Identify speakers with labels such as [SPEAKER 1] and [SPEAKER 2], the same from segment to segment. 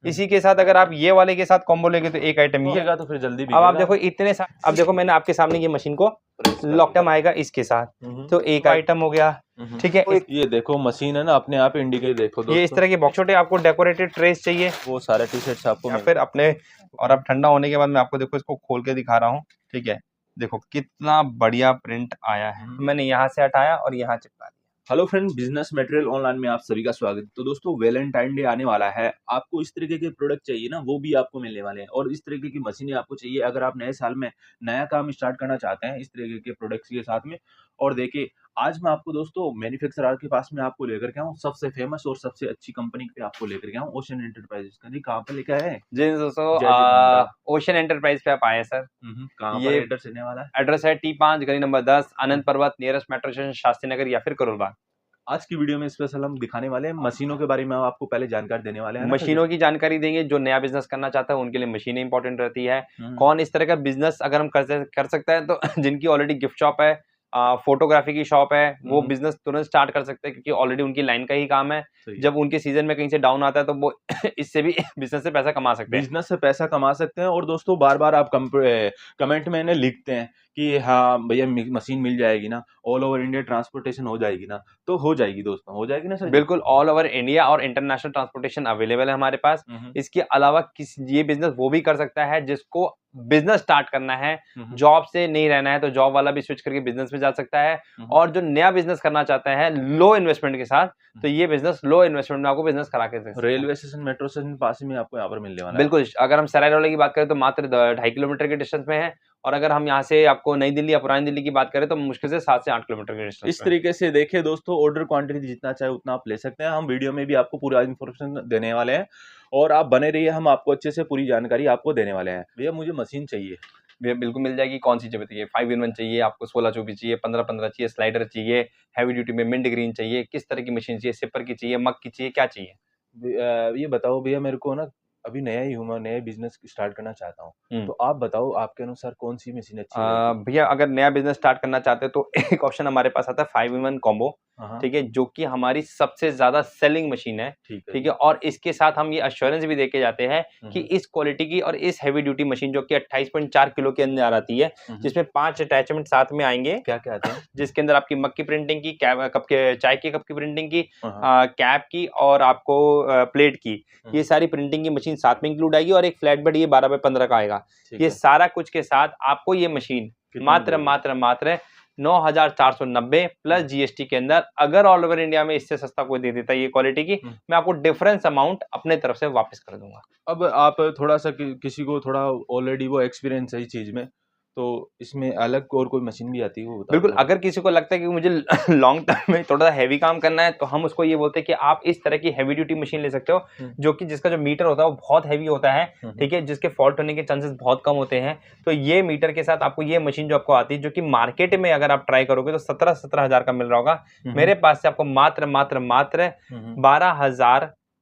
[SPEAKER 1] इसी के साथ अगर आप ये वाले के साथ कॉम्बो लेंगे तो एक आइटम ये,
[SPEAKER 2] तो फिर जल्दी
[SPEAKER 1] अब आप देखो इतने अब देखो मैंने आपके सामने ये मशीन को लॉकडाउन आएगा इसके साथ, तो एक आइटम हो गया। ठीक है,
[SPEAKER 2] ये देखो मशीन है ना अपने आप इंडिकेट, देखो
[SPEAKER 1] ये इस तरह के बॉक्स छोटे आपको डेकोरेटेड ट्रेस चाहिए,
[SPEAKER 2] वो सारे टी शर्ट्स आपको
[SPEAKER 1] या फिर अपने, और अब ठंडा होने के बाद मैं आपको देखो इसको खोल के दिखा रहा हूँ। ठीक है, देखो कितना बढ़िया प्रिंट आया है। मैंने यहाँ से हटाया और यहाँ चिपका दिया।
[SPEAKER 2] Hello friend, business material online में आप सभी का स्वागत। तो दोस्तों वैलेंटाइन डे आने वाला है, आपको इस तरीके के प्रोडक्ट चाहिए ना, वो भी आपको मिलने वाले हैं, और इस तरीके की मशीनें आपको चाहिए अगर आप नए साल में नया काम स्टार्ट करना चाहते हैं इस तरीके के प्रोडक्ट्स के साथ में। और देखिए आज मैं आपको दोस्तों मैन्युफैक्चरर के पास में आपको लेकर के आऊँ, सबसे फेमस और सबसे अच्छी कंपनी पे आपको लेकर के आऊँ, ओशन एंटरप्राइजेस का। जी कहाँ पे लेकर आए हैं?
[SPEAKER 1] जी दोस्तों, ओशन एंटरप्राइज पे आप आए सर।
[SPEAKER 2] कहाँ पर एड्रेस रहने वाला है?
[SPEAKER 1] एड्रेस है T5 गली नंबर 10 आनंद पर्वत, nearest metro station Shastri Nagar या फिर करोल बाग।
[SPEAKER 2] आज की वीडियो में स्पेशल हम दिखाने वाले हैं मशीनों के बारे में, आपको पहले जानकारी देने वाले हैं।
[SPEAKER 1] मशीनों की जानकारी देंगे, जो नया बिजनेस करना चाहता है उनके लिए मशीनें इंपॉर्टेंट रहती है। कौन इस तरह का बिजनेस अगर हम कर सकते हैं तो जिनकी ऑलरेडी गिफ्ट शॉप है, फोटोग्राफी की शॉप है, वो बिजनेस तुरंत स्टार्ट कर सकते हैं क्योंकि ऑलरेडी उनकी लाइन का ही काम है। जब उनके सीजन में कहीं से डाउन आता है तो वो इससे भी बिजनेस से पैसा कमा सकते हैं।
[SPEAKER 2] बिजनेस से पैसा कमा सकते हैं। और दोस्तों बार बार आप कमेंट में लिखते हैं कि हाँ भैया मशीन मिल जाएगी ना, ऑल ओवर इंडिया ट्रांसपोर्टेशन हो जाएगी ना, तो हो जाएगी दोस्तों, हो जाएगी ना सर?
[SPEAKER 1] बिल्कुल ऑल ओवर इंडिया और इंटरनेशनल ट्रांसपोर्टेशन अवेलेबल है हमारे पास। इसके अलावा ये बिजनेस वो भी कर सकता है जिसको बिजनेस स्टार्ट करना है, जॉब से नहीं रहना है, तो जॉब वाला भी स्विच करके बिजनेस में जा सकता है। और जो नया बिजनेस करना चाहता है लो इन्वेस्टमेंट के साथ, तो ये बिजनेस लो इन्वेस्टमेंट में आपको बिजनेस करा के सकते हैं।
[SPEAKER 2] रेलवे स्टेशन, मेट्रो स्टेशन पास में आपको यहाँ पर मिलने वाला है।
[SPEAKER 1] बिल्कुल, अगर हम सराय रोड की बात करें तो मात्र 2.5 किलोमीटर के डिस्टेंस में है, और अगर हम यहाँ से आपको नई दिल्ली या पुरानी दिल्ली की बात करें तो मुश्किल से 7 से 8 किलोमीटर के डिस्टेंस।
[SPEAKER 2] इस तरीके से देखिए दोस्तों, ऑर्डर क्वांटिटी जितना चाहे उतना आप ले सकते हैं। हम वीडियो में भी आपको पूरा इन्फॉर्मेशन देने वाले हैं, और आप बने रहिए, हम आपको अच्छे से पूरी जानकारी आपको देने वाले हैं। भैया मुझे मशीन चाहिए।
[SPEAKER 1] भैया बिल्कुल मिल जाएगी। कौन सी चाहिए? 5-in-1 चाहिए आपको, 16-24 चाहिए, 15-15 चाहिए, स्लाइडर चाहिए, हैवी ड्यूटी में मिंट ग्रीन चाहिए, किस तरह की मशीन चाहिए? सिपर की चाहिए, मग की चाहिए, क्या चाहिए?
[SPEAKER 2] ये बताओ भैया, मेरे को ना अभी नया ही हूँ, मैं नया बिजनेस स्टार्ट करना चाहता हूँ, तो आप बताओ आपके अनुसार कौन सी मशीन अच्छी है?
[SPEAKER 1] भैया अगर नया बिजनेस स्टार्ट करना चाहते हैं तो एक ऑप्शन हमारे पास आता है 5-in-1 कॉम्बो। ठीक है, जो कि हमारी सबसे ज्यादा सेलिंग मशीन है। ठीक है, और इसके साथ हम ये अश्योरेंस भी देके जाते हैं कि इस क्वालिटी की और इस हैवी ड्यूटी मशीन जो कि 28.4 किलो के अंदर आती है, जिसमें 5 अटैचमेंट साथ में आएंगे।
[SPEAKER 2] क्या क्या आते हैं?
[SPEAKER 1] जिसके अंदर आपकी मग की प्रिंटिंग की, कप के चाय के कप की प्रिंटिंग की, कैप की, और आपको प्लेट की, ये सारी प्रिंटिंग की मशीन साथ में इंक्लूड आएगी, और एक फ्लैट बेड ये 12x15 का आएगा। ये सारा कुछ के साथ आपको ये मशीन मात्र 9,490 प्लस जीएसटी के अंदर, अगर ऑल ओवर इंडिया में इससे सस्ता कोई दे देता है ये क्वालिटी की, मैं आपको डिफरेंस अमाउंट अपने तरफ से वापस कर दूंगा।
[SPEAKER 2] अब आप थोड़ा सा किसी को थोड़ा ऑलरेडी वो एक्सपीरियंस है इस चीज में, तो इसमें अलग और कोई मशीन भी आती है वो बताओ।
[SPEAKER 1] बिल्कुल, अगर किसी को लगता है कि मुझे लॉन्ग टर्म में थोड़ा सा हैवी काम करना है, तो हम उसको ये बोलते हैं कि आप इस तरह की हैवी ड्यूटी मशीन ले सकते हो, जो कि जिसका जो मीटर होता है वो बहुत हैवी होता है। ठीक है, जिसके फॉल्ट होने के चांसेस बहुत कम होते हैं। तो ये मीटर के साथ आपको ये मशीन जो आपको आती है, जो कि मार्केट में अगर आप ट्राई करोगे तो 17 हजार का मिल रहा होगा, मेरे पास से आपको मात्र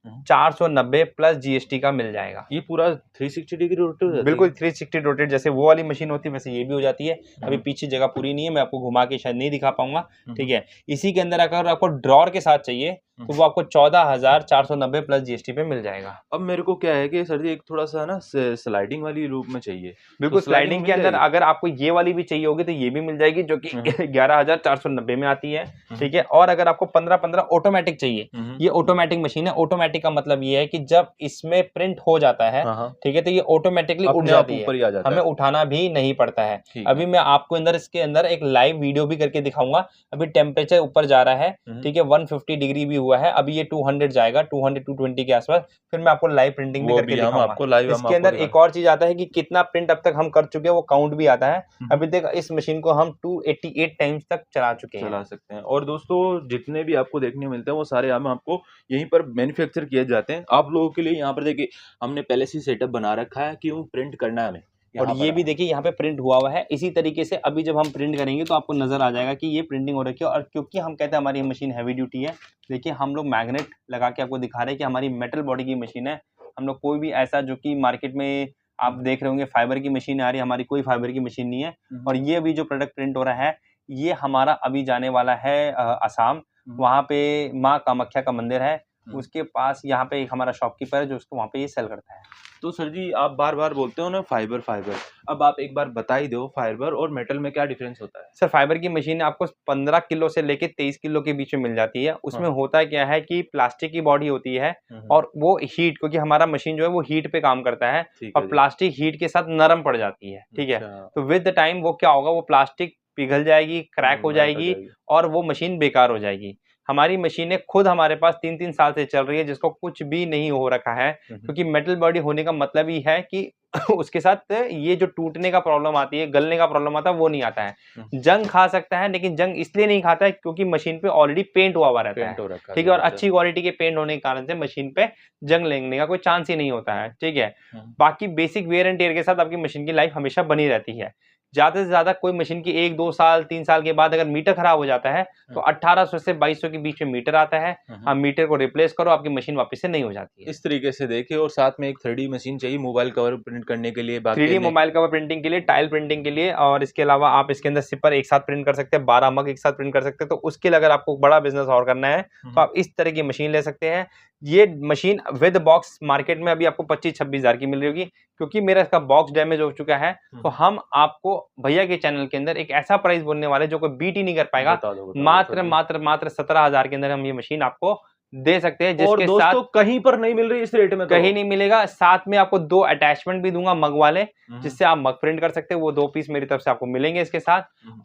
[SPEAKER 1] 12,490 प्लस जीएसटी का मिल जाएगा।
[SPEAKER 2] ये पूरा 360 डिग्री रोटेट?
[SPEAKER 1] बिल्कुल 360 रोटेट, जैसे वो वाली मशीन होती है वैसे ये भी हो जाती है। अभी पीछे जगह पूरी नहीं है, मैं आपको घुमा के शायद नहीं दिखा पाऊंगा। ठीक है, इसी के अंदर अगर आपको ड्रॉर के साथ चाहिए तो वो आपको 14,490 प्लस जीएसटी पे मिल जाएगा।
[SPEAKER 2] अब मेरे को क्या है कि सर जी एक थोड़ा सा ना स्लाइडिंग वाली रूप में चाहिए।
[SPEAKER 1] बिल्कुल, स्लाइडिंग के अंदर अगर आपको ये वाली भी चाहिए होगी तो ये भी मिल जाएगी, जो कि 11,490 में आती है। ठीक है, और अगर आपको 15-15 ऑटोमेटिक चाहिए, ये ऑटोमेटिक मशीन है। ऑटोमेटिक का मतलब ये है कि जब इसमें प्रिंट हो जाता है, ठीक है, तो ये ऑटोमेटिकली उठ जाती है, हमें उठाना भी नहीं पड़ता है। अभी मैं आपको अंदर इसके अंदर एक लाइव वीडियो भी करके दिखाऊंगा। अभी टेम्परेचर ऊपर जा रहा है, ठीक है, 150 डिग्री भी हुआ है, अभी ये 200 जाएगा, 200-220 के आसपास, फिर मैं आपको लाइव प्रिंटिंग भी करके दिखाऊंगा। इसके अंदर एक और चीज आता है कि कितना प्रिंट अब तक हम कर चुके हैं, वो काउंट भी आता है। अभी तक इस मशीन को हम 288 टाइम्स तक चला चुके हैं,
[SPEAKER 2] चला सकते हैं। और दोस्तों जितने भी आपको देखने मिलते हैं वो सारे हम आपको यहीं पर मैन्युफैक्चर किए जाते हैं आप लोगों के लिए। यहाँ पर देखिए हमने पहले से सेटअप बना रखा है, क्यों प्रिंट करना है हमें।
[SPEAKER 1] और ये भी देखिए यहाँ पे प्रिंट हुआ है। इसी तरीके से अभी जब हम प्रिंट करेंगे तो आपको नजर आ जाएगा कि ये प्रिंटिंग हो रखी है। और क्योंकि हम कहते हैं हमारी मशीन हैवी ड्यूटी है, देखिए हम लोग मैग्नेट लगा के आपको दिखा रहे हैं कि हमारी मेटल बॉडी की मशीन है। हम लोग कोई भी ऐसा जो कि मार्केट में आप देख रहे होंगे फाइबर की मशीन आ रही है, हमारी कोई फाइबर की मशीन नहीं है। और ये अभी जो प्रोडक्ट प्रिंट हो रहा है, ये हमारा अभी जाने वाला है असम। वहाँ पे माँ कामाख्या का मंदिर है, उसके पास यहाँ पे एक हमारा शॉपकीपर है जो उसको वहाँ पे ये सेल करता है।
[SPEAKER 2] तो सर जी आप बार-बार बोलते हो ना फाइबर फाइबर, अब आप एक बार बता ही दो फाइबर और मेटल में क्या डिफरेंस होता है?
[SPEAKER 1] सर फाइबर की मशीन आपको 15 किलो से लेके 23 किलो के बीच में मिल जाती है। उसमें होता क्या है कि प्लास्टिक की बॉडी होती है और वो हीट, क्योंकि हमारा मशीन जो है वो हीट पे काम करता है और प्लास्टिक हीट के साथ नरम पड़ जाती है, ठीक है। तो विद द टाइम वो क्या होगा, वो प्लास्टिक पिघल जाएगी, क्रैक हो जाएगी और वो मशीन बेकार हो जाएगी। हमारी मशीनें खुद हमारे पास 3-3 साल से चल रही है जिसको कुछ भी नहीं हो रखा है, क्योंकि मेटल बॉडी होने का मतलब ही है कि उसके साथ ये जो टूटने का प्रॉब्लम आती है, गलने का प्रॉब्लम आता है, वो नहीं आता है। जंग खा सकता है लेकिन जंग इसलिए नहीं खाता है क्योंकि मशीन पे ऑलरेडी पेंट हुआ रहता है, ठीक है। और अच्छी क्वालिटी के पेंट होने के कारण से मशीन पे जंग लगने का कोई चांस ही नहीं होता है, ठीक है। बाकी बेसिक वेयर एंड टेयर के साथ आपकी मशीन की लाइफ हमेशा बनी रहती है। ज्यादा से ज्यादा कोई मशीन की 1-2 साल 3 साल के बाद अगर मीटर खराब हो जाता है तो 1800 से 2200 के बीच में मीटर आता है। आप मीटर को रिप्लेस करो, आपकी मशीन वापस से नहीं हो जाती है।
[SPEAKER 2] इस तरीके से देखिए, और साथ में एक 3D मशीन चाहिए मोबाइल कवर प्रिंट करने के लिए,
[SPEAKER 1] 3D मोबाइल कवर प्रिंटिंग के लिए, टाइल प्रिंटिंग के लिए, और इसके अलावा आप इसके अंदर सिपर एक साथ प्रिंट कर सकते हैं, 12 मग एक साथ प्रिंट कर सकते हैं। तो उसके लिए अगर आपको बड़ा बिजनेस और करना है तो आप इस तरह की मशीन ले सकते हैं। ये मशीन विद बॉक्स मार्केट में अभी आपको 25-26 हजार की मिल रही होगी, क्योंकि मेरा इसका बॉक्स डैमेज हो चुका है। तो हम आपको भैया के चैनल के अंदर एक ऐसा प्राइस बोलने वाले जो कोई बीट ही नहीं कर पाएगा। मात्र 17 हजार के अंदर हम ये मशीन आपको दे सकते हैं, जिसके
[SPEAKER 2] दोस्तों
[SPEAKER 1] साथ
[SPEAKER 2] कहीं पर नहीं मिल रही इस रेट में,
[SPEAKER 1] कहीं नहीं मिलेगा। साथ में आपको 2 अटैचमेंट भी दूंगा मग वाले, जिससे आप मग प्रिंट कर सकते हैं। वो 2 पीस मेरी तरफ से आपको मिलेंगे इसके साथ।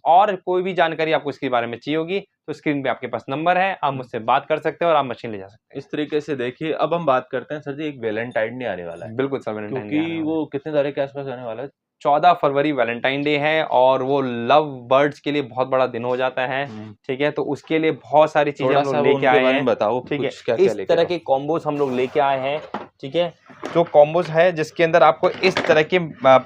[SPEAKER 1] और कोई भी जानकारी आपको इसके बारे में चाहिए होगी तो स्क्रीन पे आपके पास नंबर है, आप मुझसे बात कर सकते हैं और आप मशीन ले जा सकते हैं।
[SPEAKER 2] इस तरीके से देखिए, अब हम बात करते हैं सर जी, एक वैलेंटाइन डे आने वाला है।
[SPEAKER 1] बिल्कुल सर, वैलेंटाइन डे
[SPEAKER 2] क्योंकि वो कितने तारीख के आसपास आने वाला है?
[SPEAKER 1] 14 फरवरी वैलेंटाइन डे है और वो लव बर्ड्स के लिए बहुत बड़ा दिन हो जाता है, ठीक है। तो उसके लिए बहुत सारी चीजें हम लोग लेके आए हैं,
[SPEAKER 2] बताओ,
[SPEAKER 1] ठीक है। इस तरह के कॉम्बोज हम लोग लेके आए हैं, ठीक है। जो कॉम्बोज है जिसके अंदर आपको इस तरह के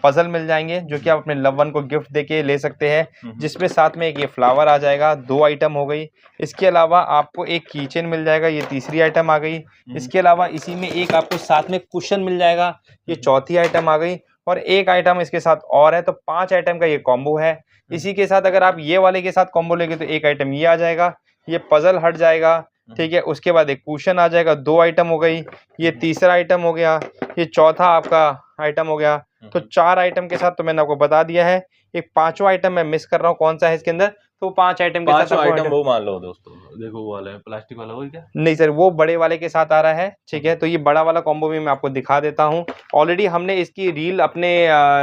[SPEAKER 1] पजल मिल जाएंगे जो कि आप अपने लव वन को गिफ्ट देके ले सकते हैं, जिसमें साथ में एक ये फ्लावर आ जाएगा। 2 आइटम हो गई। इसके अलावा आपको एक कीचेन मिल जाएगा, ये तीसरी आइटम आ गई। इसके अलावा इसी में एक आपको साथ में कुशन मिल जाएगा, ये चौथी आइटम आ गई। और एक आइटम इसके साथ और है, तो 5 आइटम का ये कॉम्बो है। इसी के साथ अगर आप ये वाले के साथ कॉम्बो लेंगे तो एक आइटम ये आ जाएगा, ये पजल हट जाएगा, ठीक है। उसके बाद एक कुशन आ जाएगा, 2 आइटम हो गई। ये तीसरा आइटम हो गया, ये चौथा आपका आइटम हो गया। तो 4 आइटम के साथ तो मैंने आपको बता दिया है। एक 5वां आइटम मैं मिस कर रहा हूँ, कौन सा है इसके अंदर, तो 5 आइटम के साथ
[SPEAKER 2] आइटम वो मान लो दोस्तों, देखो वो वाला है प्लास्टिक वाला, वो क्या
[SPEAKER 1] नहीं सर, वो बड़े वाले के साथ आ रहा है, ठीक है। तो ये बड़ा वाला कॉम्बो भी मैं आपको दिखा देता हूँ। ऑलरेडी हमने इसकी रील अपने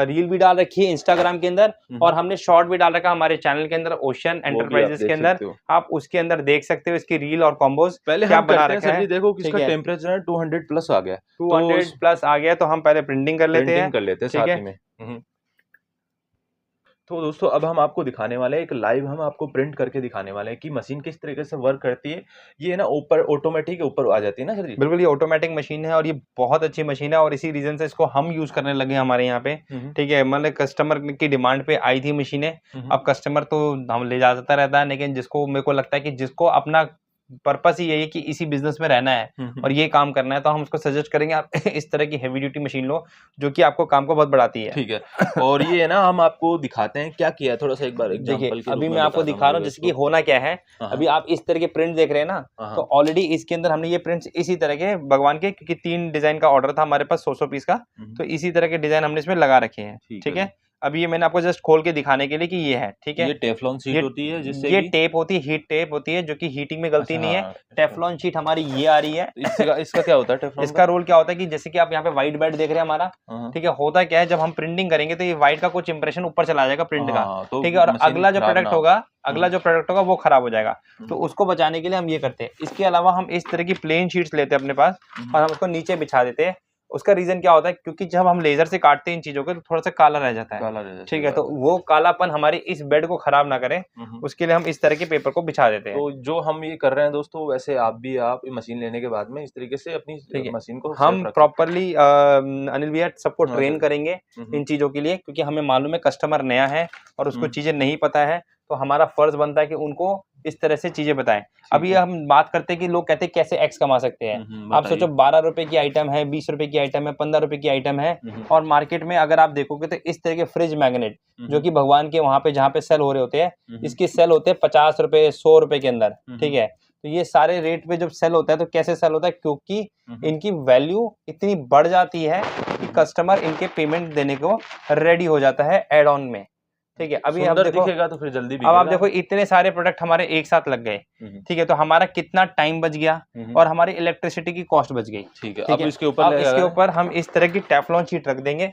[SPEAKER 1] रील भी डाल रखी है इंस्टाग्राम के अंदर, और हमने शॉर्ट भी डाल रखा हमारे चैनल के अंदर ओशन एंटरप्राइजेस के अंदर। आप उसके अंदर देख सकते हो इसकी रील और कॉम्बोज
[SPEAKER 2] पहले क्या बना रखा है। देखो किसका टेम्परेचर है 200 प्लस आ गया,
[SPEAKER 1] 200 प्लस आ गया। तो हम पहले प्रिंटिंग कर लेते हैं,
[SPEAKER 2] ठीक है। तो दोस्तों अब हम आपको दिखाने वाले हैं, एक लाइव हम आपको प्रिंट करके दिखाने वाले हैं कि मशीन किस तरीके से वर्क करती है। ये ना ऊपर ऑटोमेटिक ऊपर आ जाती है ना सर जी?
[SPEAKER 1] बिल्कुल, ये ऑटोमेटिक मशीन है और ये बहुत अच्छी मशीन है, और इसी रीजन से इसको हम यूज करने लगे हमारे यहाँ पे, ठीक है। मतलब कस्टमर की डिमांड पे आई थी मशीनें। अब कस्टमर तो हम ले जाता रहता है, लेकिन जिसको मेरे को लगता है कि जिसको अपना पर्पस ही यही है कि इसी बिजनेस में रहना है और ये काम करना है, तो हम उसको सजेस्ट करेंगे आप इस तरह की हेवी ड्यूटी मशीन लो जो कि आपको काम को बहुत बढ़ाती है,
[SPEAKER 2] ठीक है। और ये है ना, हम आपको दिखाते हैं क्या किया, थोड़ा सा एक बार एग्जांपल के
[SPEAKER 1] अभी मैं आपको दिखा रहा हूँ जैसे कि होना क्या है। अभी आप इस तरह के प्रिंट देख रहे हैं ना, तो ऑलरेडी इसके अंदर हमने ये प्रिंट्स इसी तरह के भगवान के, क्योंकि 3 डिजाइन का ऑर्डर था हमारे पास 100 पीस का, तो इसी तरह के डिजाइन हमने इसमें लगा रखे हैं, ठीक है। अभी ये मैंने आपको जस्ट खोल के दिखाने के लिए कि ये है, ठीक है।
[SPEAKER 2] ये टेफलॉन शीट होती है, जिससे
[SPEAKER 1] ये टेप होती है, हीट टेप होती है, जो कि हीटिंग में गलती नहीं है। टेफलॉन शीट हमारी ये आ रही है।
[SPEAKER 2] इसका क्या होता है टेफलॉन?
[SPEAKER 1] इसका रोल क्या होता है कि जैसे कि आप यहाँ पे व्हाइट बेड देख रहे हैं हमारा, ठीक है। होता क्या है, जब हम प्रिंटिंग करेंगे तो ये व्हाइट का कुछ इंप्रेशन ऊपर चला जाएगा प्रिंट का, ठीक है। और अगला जो प्रोडक्ट होगा वो खराब हो जाएगा, तो उसको बचाने के लिए हम ये करते हैं। इसके अलावा हम इस तरह की प्लेन शीट्स लेते हैं अपने पास और हम उसको नीचे बिछा देते हैं। उसका रीजन क्या होता है, क्योंकि जब हम लेजर से काटते हैं इन चीजों को तो थोड़ा सा काला रह जाता है, ठीक है। तो वो कालापन हमारे इस बेड को खराब ना करे, उसके लिए हम इस तरह के पेपर को बिछा देते हैं।
[SPEAKER 2] तो जो हम ये कर रहे हैं दोस्तों, वैसे आप भी मशीन लेने के बाद में इस तरीके से अपनी मशीन को
[SPEAKER 1] हम प्रॉपरली अनिल भैया सबको ट्रेन करेंगे इन चीजों के लिए, क्योंकि हमें मालूम है कस्टमर नया है और उसको चीजें नहीं पता है, तो हमारा फर्ज बनता है कि उनको इस तरह से चीजें बताएं। अभी हम बात करते हैं कि लोग कहते हैं कैसे एक्स कमा सकते हैं। आप सोचो 12 रुपए की आइटम है, 20 रुपए की आइटम है, 15 रुपए की आइटम है, और मार्केट में अगर आप देखोगे तो इस तरह के फ्रिज मैग्नेट जो कि भगवान के वहां पे जहाँ पे सेल हो रहे होते हैं, इसके सेल होते हैं 50 रुपए 100 रुपए के अंदर, ठीक है। तो ये सारे रेट पे जब सेल होता है तो कैसे सेल होता है, क्योंकि इनकी वैल्यू इतनी बढ़ जाती है कि कस्टमर इनके पेमेंट देने को रेडी हो जाता है एड ऑन में। ठीक है, अभी आप देखो
[SPEAKER 2] दिखेगा तो फिर जल्दी
[SPEAKER 1] अब आप देखो इतने सारे प्रोडक्ट हमारे एक साथ लग गए। ठीक है, तो हमारा कितना टाइम बच गया और हमारी इलेक्ट्रिसिटी की कॉस्ट बच गई।
[SPEAKER 2] ठीक है, अब इसके ऊपर
[SPEAKER 1] हम इस तरह की टेफ्लॉन शीट रख देंगे।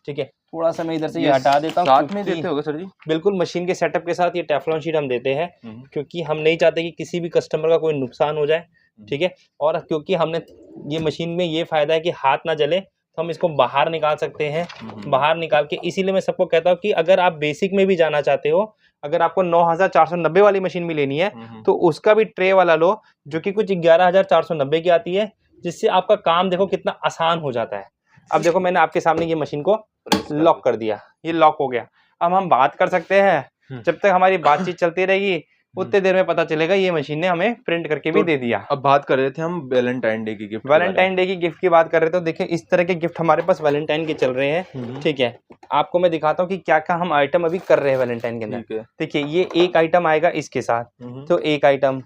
[SPEAKER 1] ठीक है, थोड़ा सा मैं इधर से ये हटा देता हूँ।
[SPEAKER 2] साथ में देते होगे सर जी?
[SPEAKER 1] बिल्कुल, मशीन के सेटअप के साथ ये टेफ्लॉन शीट हम देते हैं, क्योंकि हम नहीं चाहते कि किसी भी कस्टमर का कोई नुकसान हो जाए। ठीक है, और क्योंकि हमने ये मशीन में ये फायदा है कि हाथ ना जले, तो हम इसको बाहर निकाल सकते हैं। बाहर निकाल के इसीलिए मैं सबको कहता हूँ कि अगर आप बेसिक में भी जाना चाहते हो, अगर आपको 9490 वाली मशीन भी लेनी है तो उसका भी ट्रे वाला लो, जो कि कुछ 11490 की आती है, जिससे आपका काम देखो कितना आसान हो जाता है। अब देखो मैंने आपके सामने ये मशीन को लॉक कर दिया, ये लॉक हो गया। अब हम बात कर सकते हैं, जब तक हमारी बातचीत चलती रहेगी उतने देर में पता चलेगा ये मशीन ने हमें प्रिंट करके भी दे दिया।
[SPEAKER 2] अब बात कर रहे थे हम वैलेंटाइन डे की गिफ्ट,
[SPEAKER 1] वैलेंटाइन डे की गिफ्ट की बात कर रहे थे। तो देखिए इस तरह के गिफ्ट हमारे पास वैलेंटाइन के चल रहे हैं। ठीक है, आपको मैं दिखाता हूँ कि क्या क्या हम आइटम अभी कर रहे हैं वैलेंटाइन के अंदर। देखिए ये एक आइटम आएगा इसके साथ, तो एक आइटम,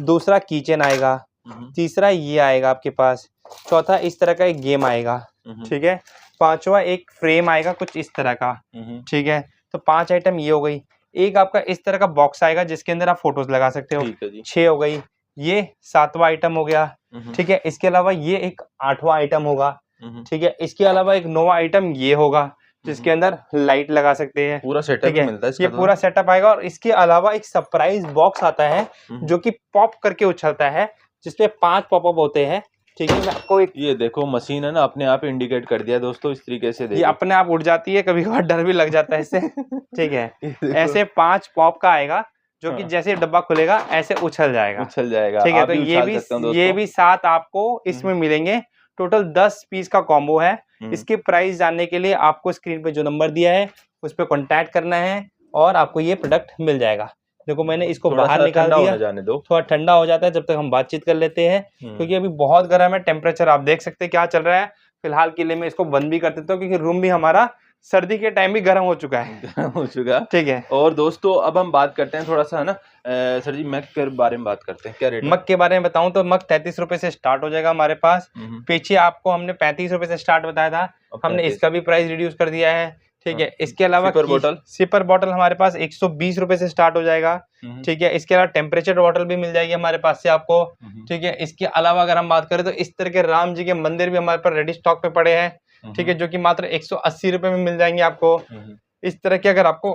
[SPEAKER 1] दूसरा कीचेन आएगा, तीसरा ये आएगा आपके पास, चौथा इस तरह का एक गेम आएगा। ठीक है, पांचवा एक फ्रेम आएगा कुछ इस तरह का। ठीक है, तो 5 आइटम ये हो गई। एक आपका इस तरह का बॉक्स आएगा जिसके अंदर आप फोटोज लगा सकते हो। 6 हो गई, ये 7वां आइटम हो गया। ठीक है, इसके अलावा ये एक 8वां आइटम होगा। ठीक है, इसके अलावा एक 9वां आइटम ये होगा जिसके अंदर लाइट लगा सकते हैं।
[SPEAKER 2] पूरा सेटअप मिलता है इसका,
[SPEAKER 1] ये पूरा सेटअप आएगा। और इसके अलावा एक सरप्राइज बॉक्स आता है जो कि पॉप करके उछलता है, जिसपे 5 पॉपअप होते हैं। ठीक है, मैं आपको एक, ये
[SPEAKER 2] देखो मशीन है ना अपने आप इंडिकेट कर दिया दोस्तों, इस तरीके से
[SPEAKER 1] ये अपने आप उड़ जाती है, कभी कभार डर भी लग जाता है इससे। ठीक है, ऐसे 5 पॉप का आएगा जो कि जैसे डब्बा खुलेगा ऐसे उछल जाएगा। ठीक है, तो ये भी 7 आपको इसमें मिलेंगे। टोटल 10 पीस का कॉम्बो है। इसकी प्राइस जानने के लिए आपको स्क्रीन पे जो नंबर दिया है उस पर कॉन्टैक्ट करना है और आपको ये प्रोडक्ट मिल जाएगा। देखो मैंने इसको बाहर निकाल दिया,
[SPEAKER 2] जाने दो,
[SPEAKER 1] थोड़ा ठंडा हो जाता है जब तक हम बातचीत कर लेते हैं, क्योंकि अभी बहुत गर्म है टेम्परेचर। आप देख सकते हैं क्या चल रहा है। फिलहाल के लिए मैं इसको बंद भी कर देता हूँ क्योंकि रूम भी हमारा सर्दी के टाइम भी गर्म हो चुका है। ठीक है,
[SPEAKER 2] और दोस्तों अब हम बात करते हैं थोड़ा सा है ना सर जी, मग के बारे में बात करते हैं। क्या रेट?
[SPEAKER 1] मग के बारे में बताऊं तो मग 33 रुपए से स्टार्ट हो जाएगा हमारे पास। पीछे आपको हमने 35 रुपए से स्टार्ट बताया था, हमने इसका भी प्राइस रिड्यूस कर दिया है। ठीक है, इसके अलावा सिपर बॉटल हमारे पास 120 रुपए से स्टार्ट हो जाएगा। ठीक है, इसके अलावा टेम्परेचर बॉटल भी मिल जाएगी हमारे पास से आपको। ठीक है, इसके अलावा अगर हम बात करें तो इस तरह के राम जी के मंदिर भी हमारे पास रेडी स्टॉक पे पड़े हैं। ठीक है, जो कि मात्र 180 रुपए में मिल जाएंगे आपको। इस तरह के अगर आपको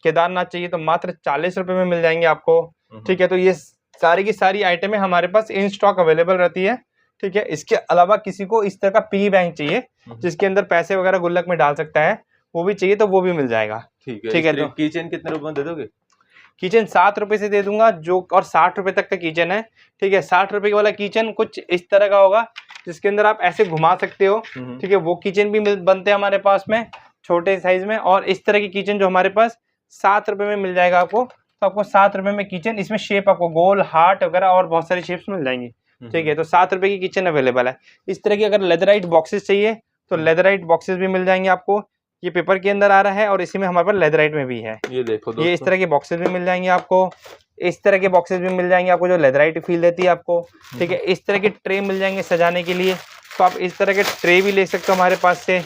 [SPEAKER 1] केदारनाथ चाहिए तो मात्र 40 रुपए में मिल जाएंगे आपको। ठीक है, तो ये सारी की सारी आइटमें हमारे पास इन स्टॉक अवेलेबल रहती है। ठीक है, इसके अलावा किसी को इस तरह का पिगी बैंक चाहिए जिसके अंदर पैसे वगैरह गुल्लक में डाल सकता है, वो भी चाहिए तो वो भी मिल जाएगा।
[SPEAKER 2] ठीक है, तो किचन कितने रुपए में दे दोगे?
[SPEAKER 1] किचन 7 रुपए से दे दूंगा, जो और 60 रुपए तक का किचन है। ठीक है, 60 रुपए वाला किचन कुछ इस तरह का होगा जिसके अंदर आप ऐसे घुमा सकते हो। ठीक है, वो किचन भी बनते हैं हमारे पास में छोटे साइज में। और इस तरह की किचन जो हमारे पास 7 रुपए में मिल जाएगा आपको। तो आपको 7 रुपए में किचन, इसमें शेप आपको गोल, हार्ट वगैरह और बहुत सारी शेप्स मिल जाएंगी। ठीक है, तो 7 रुपए की किचन अवेलेबल है। इस तरह की अगर लेदराइट बॉक्सेस चाहिए तो लेदराइट बॉक्सेस भी मिल जाएंगे आपको। ये पेपर के अंदर आ रहा है और इसी में हमारे पास लेदराइट में भी है।
[SPEAKER 2] ये देखो दोस्तों,
[SPEAKER 1] ये इस तरह के बॉक्सेस भी मिल जाएंगे आपको। इस तरह के बॉक्सेस भी मिल जाएंगे आपको जो लेदराइट फील देती है आपको। ठीक है, इस तरह के ट्रे मिल जाएंगे सजाने के लिए, तो आप इस तरह के ट्रे भी ले सकते हो हमारे पास से।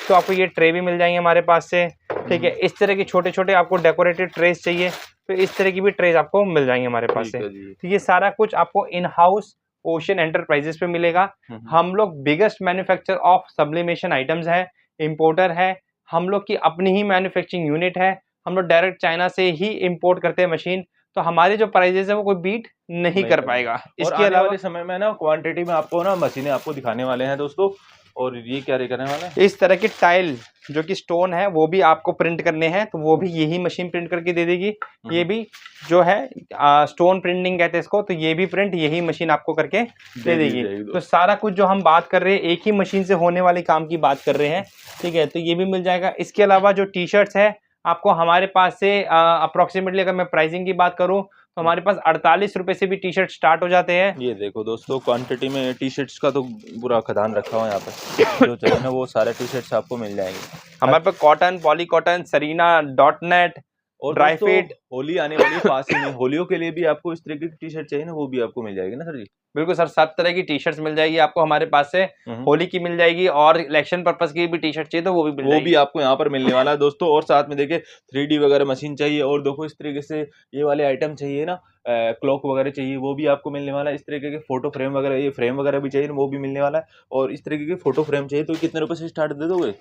[SPEAKER 1] तो आपको ये ट्रे भी मिल जाएंगे हमारे पास से। ठीक है, इस तरह के छोटे छोटे आपको डेकोरेटेड ट्रेस चाहिए तो इस तरह की भी ट्रेस आपको मिल जाएंगे हमारे पास से। तो ये सारा कुछ आपको इन हाउस ओशन एंटरप्राइजेस पे मिलेगा। हम लोग biggest manufacture of sublimation items है, इंपोर्टर है। हम लोग की अपनी ही मैन्युफैक्चरिंग यूनिट है। हम लोग डायरेक्ट चाइना से ही इंपोर्ट करते हैं मशीन, तो हमारे जो प्राइजेस है वो कोई बीट नहीं कर पाएगा।
[SPEAKER 2] इसके अलावा समय में ना क्वांटिटी में आपको ना मशीनें आपको दिखाने वाले हैं दोस्तों। और ये क्या करने वाले हैं,
[SPEAKER 1] इस तरह की टाइल जो कि स्टोन है वो भी आपको प्रिंट करने हैं, तो वो भी यही मशीन प्रिंट करके दे देगी। ये भी जो है स्टोन प्रिंटिंग कहते हैं इसको, तो ये भी प्रिंट यही मशीन आपको करके दे देगी। तो सारा कुछ जो हम बात कर रहे हैं एक ही मशीन से होने वाले काम की बात कर रहे हैं। ठीक है, तो ये भी मिल जाएगा। इसके अलावा जो टी शर्ट्स है आपको हमारे पास से अप्रोक्सीमेटली अगर मैं प्राइसिंग की बात करूं तो हमारे पास 48 रुपए से भी टी शर्ट स्टार्ट हो जाते हैं।
[SPEAKER 2] ये देखो दोस्तों, क्वांटिटी में टी शर्ट्स का तो पूरा खदान रखा हुआ है यहाँ पर। जो चाहिए ना वो सारे टी शर्ट्स आपको मिल जाएंगे
[SPEAKER 1] हमारे पास कॉटन, पॉली कॉटन, सरीना, डॉट नेट,
[SPEAKER 2] और
[SPEAKER 1] ड्राई
[SPEAKER 2] दोस्तों
[SPEAKER 1] फिट।
[SPEAKER 2] होली आने वाली पास ही में, होलियों के लिए भी आपको इस तरीके की टी शर्ट चाहिए ना, वो भी आपको मिल जाएगी ना सर जी?
[SPEAKER 1] बिल्कुल सर, सब तरह की टी शर्ट्स मिल जाएगी आपको हमारे पास से। होली की मिल जाएगी, और इलेक्शन पर्पस की भी टी शर्ट चाहिए तो वो भी मिल जाएगी।
[SPEAKER 2] वो भी आपको यहाँ पर मिलने वाला है दोस्तों। और साथ में देखिए 3D वगैरह मशीन चाहिए, और देखो इस तरीके से ये वाले आइटम चाहिए ना, क्लॉक वगैरह चाहिए, वो भी आपको मिलने वाला है। इस तरीके के फोटो फ्रेम वगैरह, ये फ्रेम वगैरह भी चाहिए, वो भी मिलने वाला है। और इस तरीके के फोटो फ्रेम चाहिए तो कितने रुपए से स्टार्ट दे दोगे?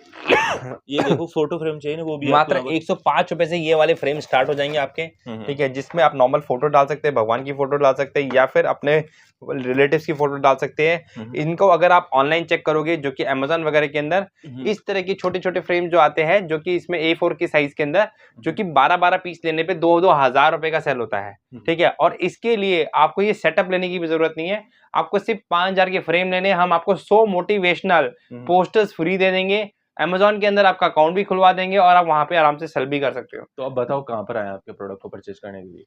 [SPEAKER 2] ये देखो फोटो फ्रेम चाहिए ना, वो भी
[SPEAKER 1] मात्र
[SPEAKER 2] आपको
[SPEAKER 1] 105 रुपए से ये वाले फ्रेम स्टार्ट हो जाएंगे आपके। ठीक है, जिसमें आप नॉर्मल फोटो डाल सकते हैं, भगवान की फोटो डाल सकते हैं, या फिर अपने रिलेटिव्स की फोटो डाल सकते हैं। इनको अगर आप ऑनलाइन चेक करोगे, जो कि अमेजन वगैरह के अंदर इस तरह की छोटे छोटे फ्रेम जो आते हैं, जो कि इसमें A4 की साइज के अंदर, जो कि 12-12 पीस लेने पे 2-2 हजार रुपए का सेल होता है। ठीक है, और इसके लिए आपको ये सेटअप लेने की भी जरूरत नहीं है, आपको सिर्फ 5000 के फ्रेम लेने, हम आपको 100 मोटिवेशनल पोस्टर्स फ्री दे देंगे। अमेजोन के अंदर आपका अकाउंट भी खुलवा देंगे, और आप वहां पे आराम से सेल भी कर सकते हो।
[SPEAKER 2] तो आप बताओ कहाँ पर आए आपके प्रोडक्ट को परचेज करने के लिए?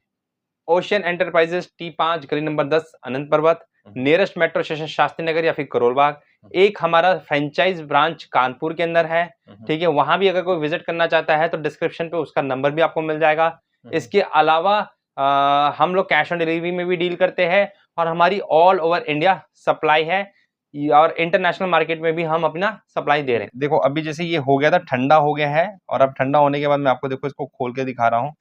[SPEAKER 1] ओशियन एंटरप्राइजेस T5 गली नंबर 10 अनंत पर्वत, nearest metro station Shastri Nagar या फिर करोल बाग। एक हमारा फ्रेंचाइज ब्रांच कानपुर के अंदर है। ठीक है, वहां भी अगर कोई विजिट करना चाहता है तो डिस्क्रिप्शन पे उसका नंबर भी आपको मिल जाएगा। इसके अलावा हम लोग कैश ऑन डिलीवरी में भी डील करते हैं, और हमारी ऑल ओवर इंडिया सप्लाई है, और इंटरनेशनल मार्केट में भी हम अपना सप्लाई दे रहे हैं। देखो अभी जैसे ये हो गया था, ठंडा हो गया है, और अब ठंडा होने के बाद मैं आपको देखो इसको खोल के दिखा रहा हूँ।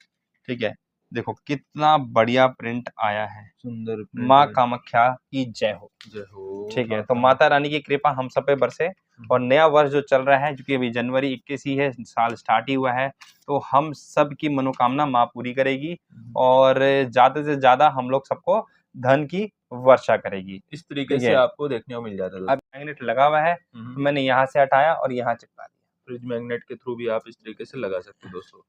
[SPEAKER 1] ठीक है, देखो कितना बढ़िया प्रिंट आया है।
[SPEAKER 2] सुंदर
[SPEAKER 1] माँ कामाख्या की जय हो।
[SPEAKER 2] जय हो।
[SPEAKER 1] ठीक है, तो माता रानी की कृपा हम सब पे बरसे, और नया वर्ष जो चल रहा है, जो कि अभी जनवरी 21 ही है, साल स्टार्ट ही हुआ है, तो हम सब की मनोकामना माँ पूरी करेगी, और ज्यादा से ज्यादा हम लोग सबको धन की वर्षा करेगी।
[SPEAKER 2] इस तरीके से आपको देखने को मिल जाता है।
[SPEAKER 1] अब मैग्नेट लगा हुआ है, तो मैंने यहाँ से हटाया और यहाँ चिपका दिया।
[SPEAKER 2] फ्रिज मैग्नेट के थ्रू भी आप इस तरीके से लगा सकते हो दोस्तों।